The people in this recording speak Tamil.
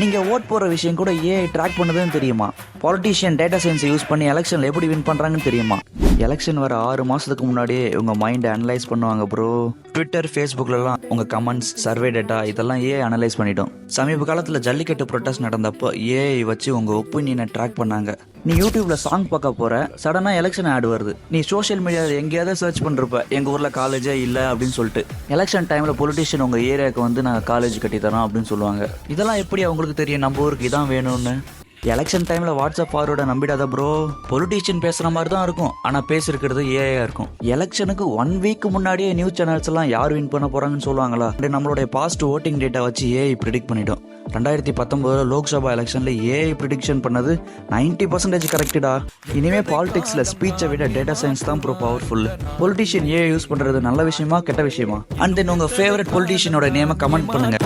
நீங்கள் ஓட் போடுற விஷயம் கூட ஏஐ ட்ராக் பண்ணுதுன்னு தெரியுமா? பாலிட்டிஷியன் டேட்டா சயின்ஸை யூஸ் பண்ணி எலெக்ஷனில் எப்படி வின் பண்ணுறாங்கன்னு தெரியுமா? எலெக்ஷன் வர 6 மாதத்துக்கு முன்னாடியே உங்கள் மைண்டை அனலைஸ் பண்ணுவாங்க ப்ரோ. ட்விட்டர், ஃபேஸ்புக்லலாம் உங்கள் கமெண்ட்ஸ், சர்வே டேட்டா இதெல்லாம் ஏஐ அனலைஸ் பண்ணிட்டோம். சமீப காலத்தில் ஜல்லிக்கட்டு ப்ரொட்டஸ்ட் நடந்தப்போ ஏஐ வச்சு உங்கள் ஒப்பீனியனை ட்ராக் பண்ணாங்க. நீ யூடியூப்ல சாங் பார்க்க போற, சடனா எலெக்ஷன் ஆட் வருது. நீ சோஷியல் மீடியாவில் எங்கேயாவது சர்ச் பண்றப்ப எங்க ஊர்ல காலேஜே இல்லை அப்படின்னு சொல்லிட்டு எலெக்ஷன் டைம்ல பொலிட்டிஷியன் உங்க ஏரியாவுக்கு வந்து நாங்கள் காலேஜ் கட்டி தரோம் அப்படின்னு சொல்லுவாங்க. இதெல்லாம் எப்படி அவங்களுக்கு தெரியும் நம்ம ஊருக்கு இதான் வேணும்னு? எலெக்ஷன் டைம்ல வாட்ஸ்அப் ஃபார்வர்டை நம்பிடாத ப்ரோ. பொலிட்டிஷியன் பேசுற மாதிரி தான் இருக்கும், ஆனா பேசிருக்கிறது ஏஐயா இருக்கும். எலெக்ஷனுக்கு 1 வீக் முன்னாடியே நியூஸ் சேனல்ஸ் எல்லாம் யார் வின் பண்ண போறாங்கன்னு சொல்லுவாங்களா? நம்மளுடைய பாஸ்ட் ஓட்டிங் டேட்டா வச்சு ஏஐ ப்ரிடிக்ட் பண்ணிடும். 2019 லோக்சபா எலெக்ஷன்ல ஏஐ ப்ரிடிக்ஷன் பண்ணது 90% கரெக்டா. இனிமே பாலிடிக்ஸ்ல ஸ்பீச்சை விட டேட்டா சயின்ஸ் தான் bro powerful. Politician AI use பண்றது நல்ல விஷயமா கெட்ட விஷயமா? அண்ட் தென் உங்க ஃபேவரட் பொலிட்டிஷியனோட நேமை கமெண்ட் பண்ணுங்க.